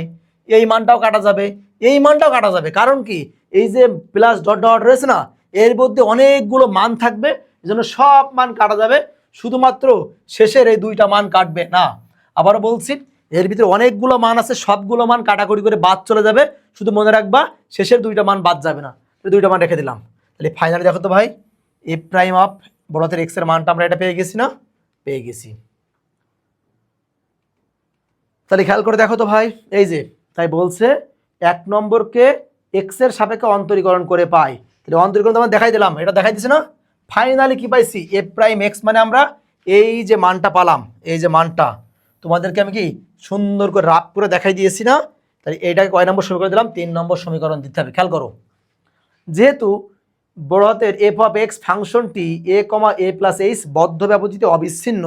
এই মানটাও কাটা যাবে, এই মানটাও কাটা যাবে, কারণ কি এই যে প্লাস ডট ডট রয়েছে না এর মধ্যে অনেকগুলো মান থাকবে, এই জন্য সব মান কাটা যাবে, শুধুমাত্র শেষের এই দুইটা মান কাটবে না। আবারও বলছি এর ভিতরে অনেকগুলো মান আছে, সবগুলো মান কাটাকুটি করে বাদ চলে যাবে, শুধু মনে রাখবা শেষের দুইটা মান বাদ যাবে না, দুইটা মান রেখে দিলাম। তাহলে ফাইনালি দেখো তো ভাই এ প্রাইম অফ বড় হাতের এক্স এর মানটা আমরা এটা পেয়ে গেছি না, পেয়ে গেছি। তাহলে খেয়াল করে দেখো তো ভাই এই যে তাই বলছে এক নম্বরকে এক্স এর সাপেক্ষে অন্তরীকরণ করে পাই, তাহলে অন্তরীকরণ তোমার দেখাই দিলাম, এটা দেখাই দিছে না, ফাইনালি কি পাইছি এ প্রাইম এক্স, মানে আমরা এই যে মানটা পালাম, এই যে মানটা তোমাদেরকে আমি কি সুন্দর করে রাফ করে দেখাই দিয়েছি না, তাহলে এইটাকে কয় নম্বর সমীকরণ দিলাম, 3 নম্বর সমীকরণ দিতে হবে। খেয়াল করো যেহেতু বড় হাতের এফ অফ এক্স ফাংশনটি এ কমা এ প্লাস এইচ বদ্ধ ব্যবধিতে অবিচ্ছিন্ন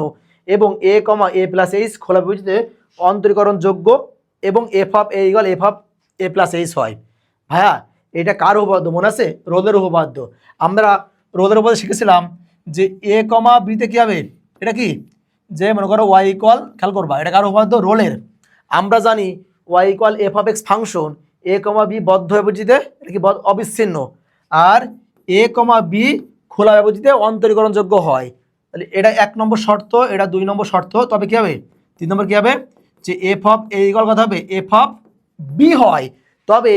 এবং এ কমা এ প্লাস এইচ খোলা ব্যবধিতে অন্তরীকরণযোগ্য এবং F of A equal F of A plus H হয়। ভাইয়া এটা কার উপপাদ্য মনে আছে, রোলের উপপাদ্য, আমরা রোলের উপপাদ্য শিখেছিলাম যে এ কমা বিতে কী হবে, এটা কি যে মনে করো ওয়াই ইকুয়াল, খেয়াল করবা এটা কার উপপাদ্য, রোলের। আমরা জানি Y equal F of X function A comma B বদ্ধ ব্যবধিতে এটা কি অবিচ্ছিন্ন, আর এ কমা বি খোলা ব্যবধিতে অন্তরীকরণযোগ্য হয়, তাহলে এটা 1 নম্বর শর্ত, এটা 2 নম্বর শর্ত, তবে কী হবে 3 নম্বর কী হবে যে এফ অফ এ ইকুয়াল কথা হবে এফ অফ বি হয়, তবে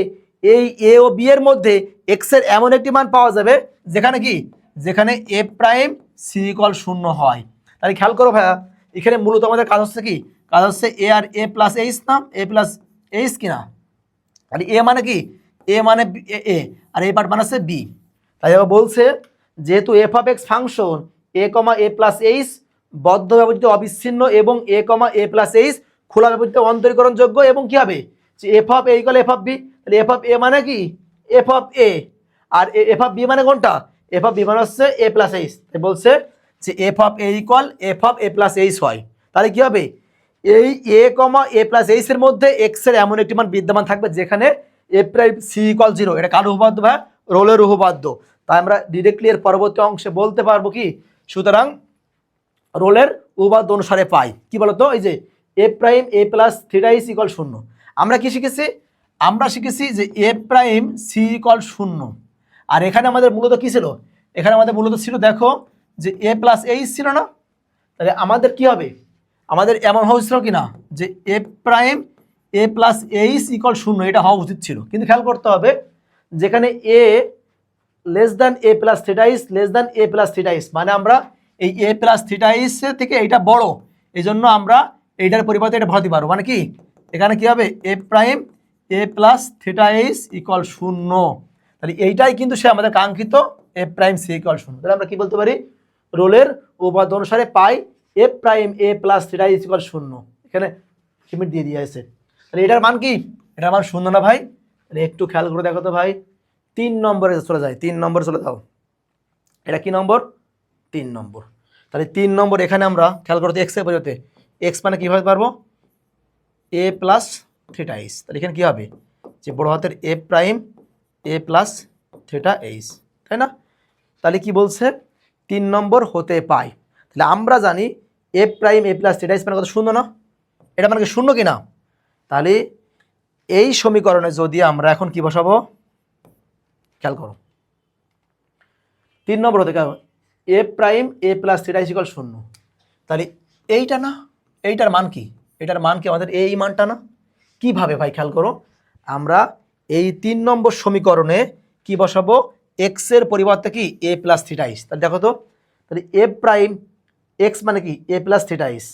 এই এ ও বি এর মধ্যে এক্স এর এমন একটি মান পাওয়া যাবে যেখানে কি যেখানে এ প্রাইম সি ইকুয়াল 0 হয়। তাহলে খেয়াল করো ভাইয়া এখানে মূলত আমাদের কাজ হচ্ছে কি, কাজ হচ্ছে এ আর এ প্লাস এইচ না, এ প্লাস এইচ কিনা, তাহলে এ মানে কি এ মানে এ আর এই পার্ট মানে হচ্ছে বি। তাই বলছে যেহেতু f of X function A comma A plus H বদ্ধ ব্যবধিত অবিচ্ছিন্ন এবং এ কমা এ প্লাস এইচ খোলা ব্যবধিত অন্তরীকরণযোগ্য এবং কি হবে যে F of A equal F of B, তাহলে এফ অফ এ মানে কি এফ অফ এ, আর এফ অফ বি মানে কোনটা, এফ অফ বি মানে হচ্ছে এ প্লাস এইচ, তাই বলছে যে F of A equal F of A plus H হয়। তাহলে কি হবে এই এ কমা এ প্লাস এইচ এর মধ্যে এক্স এর এমন একটি মান বিদ্যমান থাকবে যেখানে এ প্রাইম সি ইকুয়াল 0, এটা কার উপপাদ্য ভাই, রোলের উপপাদ্য। তাই আমরা ডিরেক্টলি এর পরবর্তী অংশে বলতে পারবো কি, সুতরাং রোলের উপপাদ্য অনুসারে পাই কি বলতো, এই যে a prime A plus theta is equal 0, আমরা কি শিখেছি, আমরা শিখেছি যে এ প্রাইম সি ইকুয়াল 0, আর এখানে আমাদের মূলত কি ছিল, এখানে আমাদের মূলত ছিল দেখো যে এ প্লাস এইচ ছিল না, তাহলে আমাদের কি হবে, আমাদের এমন হওয়া উচিত কি না যে a prime A plus H equal 0, এটা হওয়া উচিত ছিল, কিন্তু খেয়াল করতে হবে যেখানে a less than a plus theta is less than a plus theta is, মানে আমরা এই এ প্লাস থিটা ইজ থেকে এইটা বড়, এই জন্য আমরা এইটার পরিবর্তে এটা বসাতে পারবো, মানে কি এখানে কি হবে a prime A plus theta is equal 0, তাহলে এইটাই কিন্তু সে আমাদের কাঙ্ক্ষিত এ প্রাইম সি ইকুয়াল 0। তাহলে আমরা কি বলতে পারি রোলের উপপাদ্য অনুসারে পাই a prime A plus theta is equal 0, এখানে লিমিট দিয়ে দিয়েছে, তাহলে এটার মান কি, এটার মান 0 না ভাই, তাহলে একটু খেয়াল করে দেখো তো ভাই 3 নম্বরে চলে যায়, 3 নম্বরে চলে যাও, এটা কি নম্বর 3 নম্বর, তাহলে 3 নম্বর এখানে আমরা খেয়াল করতে এক্স এর পরিবর্তে এক্স মানে কীভাবে পারবো এ প্লাস থিটা এইচ। তাহলে এখানে কী হবে যে বড় হাতের এ প্রাইম এ প্লাস থিটা এইচ, তাই না? তাহলে কি বলছে 3 নম্বর হতে পাই। তাহলে আমরা জানি a prime A plus theta H মানে কত, শূন্য না? এটা মানে কি শূন্য কি না? তাহলে এই সমীকরণে যদি আমরা এখন কি বসাবো, খেয়াল করো 3 নম্বর হতে a prime A plus theta is equal শূন্য। তাহলে এইটা না, এইটার মান কি? এটার মান কি আমাদের এই মানটা না? কিভাবে ভাই খেয়াল করো, আমরা এই 3 নম্বর সমীকরণে কি বসাবো, এক্স এর পরিবর্তে কি এ প্লাস থিটা ইজ। তাহলে দেখো তো, তাহলে এ প্রাইম এক্স মানে কি এ plus theta is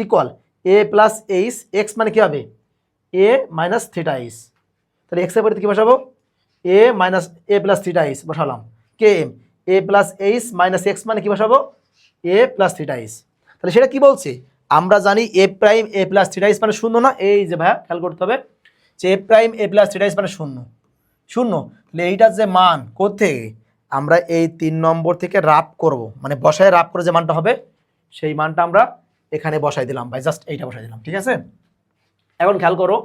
equal a plus h x মানে কি হবে এ মাইনাস থিটা ইজ। তাহলে এক্স এর পরিবর্তে কি বসাবো a minus A plus theta is বসালাম, k M A plus H minus x মানে কি বসাবো এ প্লাস থিটা ইজ। তাহলে সেটা কি বলছে, আমরা জানি a prime A plus theta is মানে শূন্য না? এই যে ভাইয়া খেয়াল করতে হবে যে a prime A plus theta is মানে শূন্য, শূন্য। তাহলে এইটার যে মান কোত্থেকে, আমরা এই 3 নম্বর থেকে রাফ করব, মানে বসায় রাফ করে যে মানটা হবে সেই মানটা আমরা এখানে বসাই দিলাম ভাই, জাস্ট এইটা বসাই দিলাম, ঠিক আছে? এখন খেয়াল করো,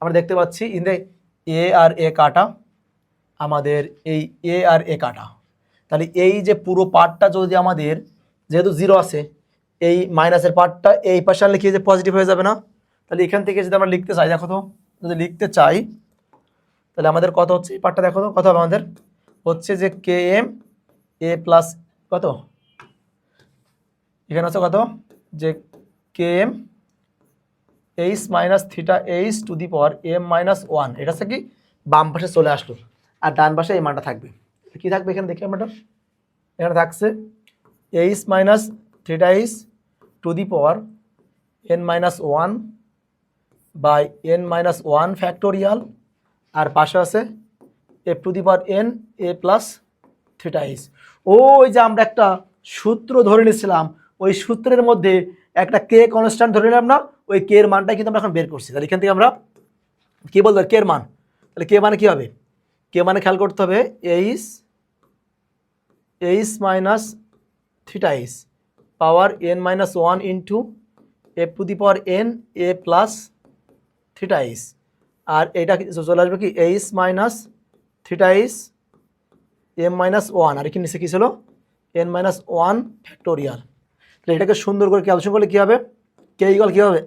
আমরা দেখতে পাচ্ছি ইন দ্য এ আর এ কাটা, আমাদের এই এ আর এ কাটা। তাহলে এই যে পুরো পার্টটা যদি আমাদের যেহেতু জিরো আছে, এই মাইনাসের পার্টটা এই পাশে আনলে কি যে পজিটিভ হয়ে যাবে না? তাহলে এখান থেকে যদি আমরা লিখতে চাই, দেখো তো যদি লিখতে চাই তাহলে আমাদের কত হচ্ছে, এই পার্টটা দেখো তো কত হবে, আমাদের হচ্ছে যে কে এম এ প্লাস কত, এখানে হচ্ছে কত যে K M H minus theta H to the power M minus one. এটা হচ্ছে কি বাম পাশে চলে আসলো, আর ডান পাশে এই মানটা থাকবে। কি থাকবে এখানে দেখি আমরা, এখানে থাকছে h minus theta H to the power N minus one by N minus one factorial, আর পাশে আছে F to the power N A plus theta h. ওই যে আমরা একটা সূত্র ধরে নিয়েছিলাম, ওই সূত্রের মধ্যে একটা কে কনস্ট্যান্ট ধরে নিলাম না, ওই কে এর মানটাই কিন্তু আমরা এখন বের করছি। তাহলে এখান থেকে আমরা কী বলবো কে এর মান, তাহলে কে মানে কী হবে, কে মানে খেয়াল করতে হবে h h minus theta h power N minus one into f to the power N A plus theta h, আর এটা চলে আসবে কি h minus theta h m minus one, আর এখানে নিচে কী ছিল এন মাইনাস ওয়ান ফ্যাক্টোরিয়াল। তাহলে এটাকে সুন্দর করে ক্যালকুলেশন করলে কী হবে, কে ইকুয়াল কী হবে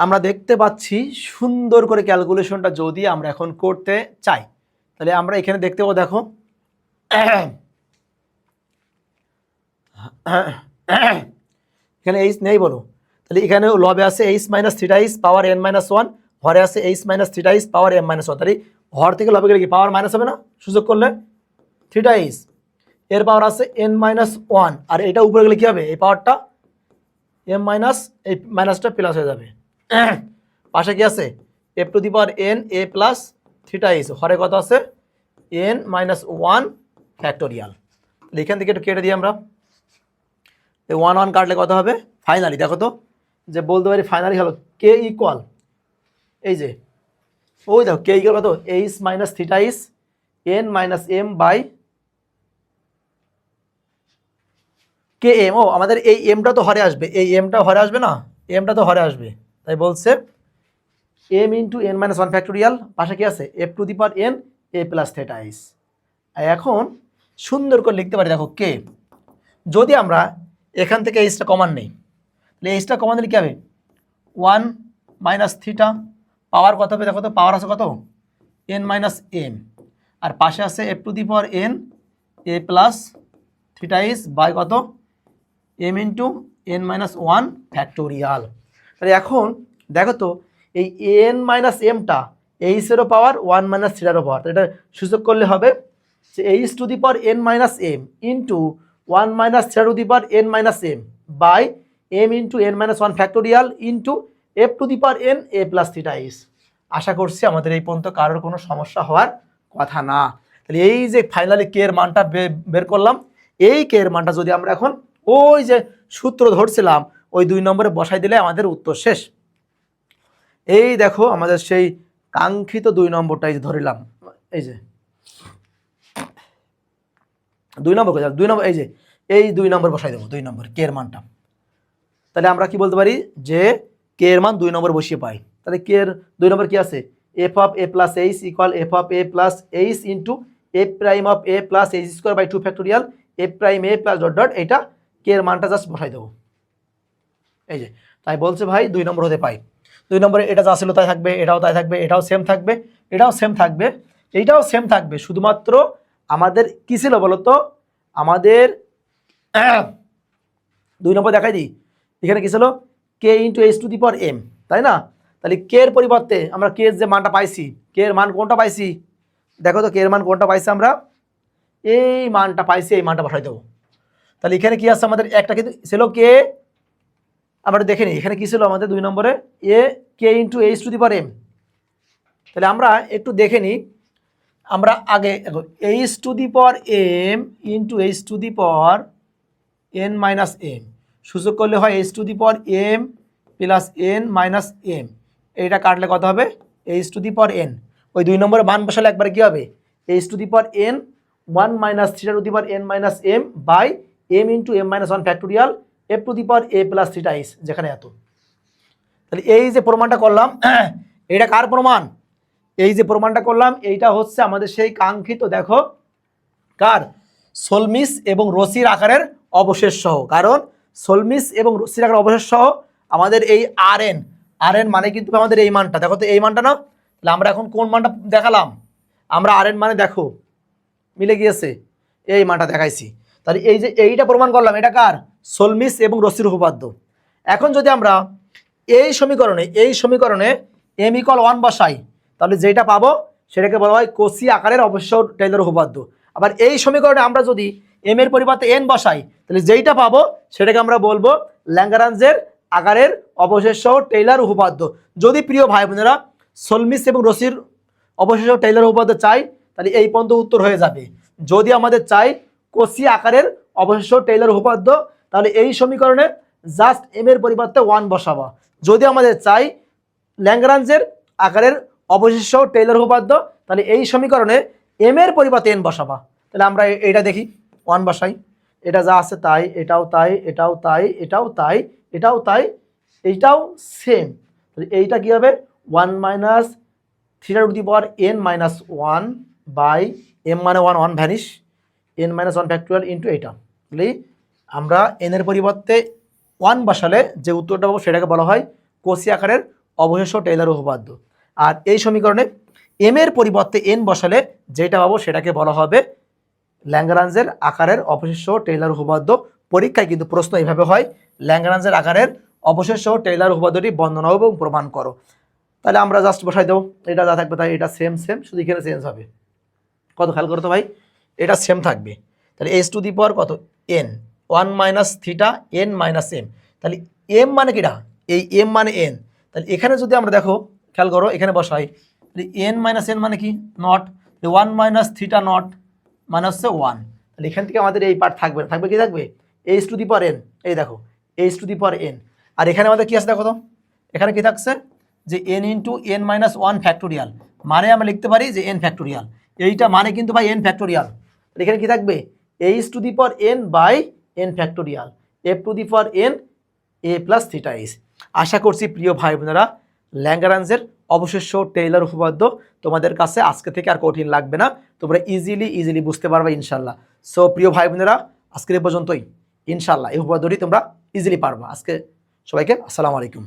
আমরা দেখতে পাচ্ছি সুন্দর করে ক্যালকুলেশনটা যদি আমরা এখন করতে চাই তাহলে আমরা এখানে দেখতে পাবো, দেখো এখানে এইচ নেই বলো, তাহলে এখানে লবে আছে h minus theta h power N minus one, হরে আছে h minus theta h power M minus one. তাহলে হর থেকে লবে গেলে কি পাওয়ার মাইনাস হবে না, সুযোগ করলে থিটা এইচ এর পাওয়ার আছে এন মাইনাস ওয়ান, আর এটা উপরে গেলে কী হবে এই পাওয়ারটা এম মাইনাস, এই মাইনাসটা প্লাস হয়ে যাবে। পাশে কি আছে F to the power N A plus theta h, হরে কত আছে এন মাইনাস ওয়ান ফ্যাক্টোরিয়াল। এখান থেকে একটু কেটে দিই আমরা, এই ওয়ান ওয়ান কাটলে কত হবে ফাইনালি, দেখো তো যে বলতে পারি ফাইনালি হলো কে ইকুয়াল এই যে ওই দেখো কে ইকুয়াল কত h minus theta h n minus M by k m. ও আমাদের এই এমটা তো হরে আসবে, এই এমটা হরে আসবে না, এমটা তো হরে আসবে, তাই বলছে M into N minus one factorial, পাশে কি আছে F to the power N A plus theta H. এখন সুন্দর করে লিখতে পারি, দেখো কে যদি আমরা এখান থেকে এইচটা কমান নেই, তাহলে এইচটা কমান দিলে কী হবে ওয়ান মাইনাস থিটা, পাওয়ার কত হবে দেখো তো, পাওয়ার আছে কত এন মাইনাস এম, আর পাশে আছে F to the power N A plus theta h by কত m into N minus one factorial. তাহলে এখন দেখো তো এই এন মাইনাস এমটা এইচেরও পাওয়ার ওয়ান মাইনাস থিটারও পাওয়ার, এটা সূচক করলে হবে যে h to the power N minus m into one minus theta to the power N minus M by M into N minus one factorial into f to the power N A plus theta h. আশা করছি আমাদের এই পর্যন্ত কারোর কোনো সমস্যা হওয়ার কথা না। তাহলে এই যে ফাইনালি কে এর মানটা বের করলাম, এই কে এর মানটা যদি আমরা এখন ওই যে সূত্র ধরছিলাম ওই 2 নম্বরে বসাই দিলে আমাদের উত্তর শেষ। এই দেখো আমাদের সেই কাঙ্ক্ষিত 2 নম্বরটাই ধরিলাম, এই যে 2 নম্বর 2 নম্বর, এই যে এই 2 নম্বর বসাই দেবো 2 নম্বর কে এর মানটা। তাহলে আমরা কি বলতে পারি যে কে এর মান 2 নম্বর বসিয়ে পাই। তাহলে কে এর 2 নম্বর কি আছে, F of A plus H equal F of A plus H into A prime of A plus H square by 2 factorial A prime A plus dot dot, এটা কে এর মানটা জাস্ট বসাই দেবো। এই যে তাই বলছে ভাই 2 নম্বর হতে পাই। 2 নম্বরে এটা যা ছিল তাই থাকবে, এটাও তাই থাকবে, এটাও সেম থাকবে, এটাও সেম থাকবে, এইটাও সেম থাকবে। শুধুমাত্র আমাদের কি ছিল বলতো, আমাদের 2 নম্বর দেখাই দিই, এখানে কি ছিল k into h to the power m, তাই না? তাহলে কে এর পরিবর্তে আমরা কে এর যে মানটা পাইছি, কে এর মান কোনটা পাইছি দেখো তো, কে এর মান কোনটা পাইছি আমরা, এই মানটা পাইছি, এই মানটা বসাই দেবো। তাহলে এখানে কি আছে আমাদের, একটা কিন্তু ছিল কে, আমরা দেখে নিই এখানে কি ছিল আমাদের 2 নম্বরে এ k into h to the power m. তাহলে আমরা একটু দেখে নিই, আমরা আগে h to the power m into h to the power N minus m, সূচক করলে হয় h to the power m plus n minus m, এইটা কাটলে কত হবে h to the power n. ওই 2 নম্বরে মান বসালে একবারে কী হবে, h to the power n 1 minus theta to the power N minus M by M into M minus 1 factorial F to the power A plus theta H, যেখানে এত। তাহলে এই যে প্রমাণটা করলাম, এইটা কার প্রমাণ, এই যে প্রমাণটা করলাম এইটা হচ্ছে আমাদের সেই কাঙ্ক্ষিত, দেখো কার, সোলমিস এবং রশির আকারের অবশেষ সহ। কারণ সোলমিস এবং রশির আকারের অবশেষ সহ আমাদের এই আর এন মানে কিন্তু আমাদের এই মানটা, দেখো তো এই মানটা না। তাহলে আমরা এখন কোন মানটা দেখালাম, আমরা আর এন মানে দেখো মিলে গিয়েছে, এই মানটা দেখাইছি। তাহলে এই যে এইটা প্রমাণ করলাম, এটা কার, সোলমিস এবং রশির উপপাদ্য। এখন যদি আমরা এই সমীকরণে এম ইকুয়াল 1 বসাই, তাহলে যেটা পাবো সেটাকে বলা হয় কোসি আকারের অবশ্য টেইলর উপপাদ্য। আবার এই সমীকরণে আমরা যদি এম এর পরিবর্তে এন বসাই, তাহলে যেইটা পাবো সেটাকে আমরা বলবো ল্যাঙ্গরাঞ্জের আকারের অবশেষ টেইলর উপপাদ্য। যদি প্রিয় ভাই বোনেরা সোলমিস এবং রশির অবশেষ টেইলর উপপাদ্য চাই, তাহলে এই পর্যন্ত উত্তর হয়ে যাবে। যদি আমাদের চাই কোসি আকারের অবশেষ টেইলর উপপাদ্য, তাহলে এই সমীকরণে জাস্ট এম এর পরিবর্তে 1 বসাবা। যদি আমাদের চাই ল্যাঙ্গরাঞ্জের আকারের অবশিষ্ট টেইলর উপপাদ্য, তাহলে এই সমীকরণে এম এর পরিবর্তে এন বসাবা। তাহলে আমরা এইটা দেখি 1 বসাই, এটা যা আছে তাই, এটাও তাই, এটাও তাই, এটাও তাই, এটাও তাই, এইটাও সেম। তাহলে এইটা কি হবে 1 minus theta to the power N minus 1 by M মানে 1 vanish N minus 1 factorial into এইটা। তাহলে আমরা এন এর পরিবর্তে 1 বসালে যে উত্তরটা পাবো সেটাকে বলা হয় কোসি আকারের অবশেষ টেইলর উপপাদ্য। আর এই সমীকরণে এম এর পরিবর্তে এন বসালে যেটা পাবো সেটাকে বলা হবে ল্যাঙ্গরাঞ্জের আকারের অবশেষ টেইলর উপপাদ্য। পরীক্ষায় কিন্তু প্রশ্ন এইভাবে হয়, ল্যাঙ্গরাঞ্জের আকারের অবশেষ টেইলর উপপাদ্যটি বর্ণনা এবং প্রমাণ করো। তাহলে আমরা জাস্ট বসাই দেবো, এটা যা থাকবে তাই, এটা সেম, শুধু এখানে চেঞ্জ হবে। কত খেয়াল করো তো ভাই, এটা সেম থাকবে। তাহলে এইচ টু দি পাওয়ার কত N 1 minus theta N minus M. তাহলে এম মানে কিটা, এই এম মানে এন। তাহলে এখানে যদি আমরা দেখো খেয়াল করো, এখানে বসাই, তাহলে এন মাইনাস এন মানে কি নট, 1 মাইনাস থিটা নট মানে হচ্ছে 1। তাহলে এখান থেকে আমাদের এই পার্ট থাকবে, কি থাকবে h to the power n, এই দেখো h to the power n. আর এখানে আমাদের কি আছে দেখো তো, এখানে কি থাকছে যে N into N minus 1 factorial, মানে আমরা লিখতে পারি যে এন ফ্যাক্টোরিয়াল, এইটা মানে কিন্তু ভাই এন ফ্যাক্টোরিয়াল। এখানে কি থাকবে h to the power n by n factorial F to the power N A plus theta h. আশা করছি প্রিয় ভাই বোনেরা ল্যাঙ্গরাঞ্জের অবশেষ টেইলর উপপাদ্য তোমাদের কাছে আজকে থেকে আর কঠিন লাগবে না, তোমরা ইজিলি বুঝতে পারবে ইনশাল্লাহ। সো প্রিয় ভাই বোনেরা আজকের এই পর্যন্তই, ইনশাল্লাহ এই উপপাদ্যটি তোমরা ইজিলি পারবা। আজকে সবাইকে আসসালামু আলাইকুম।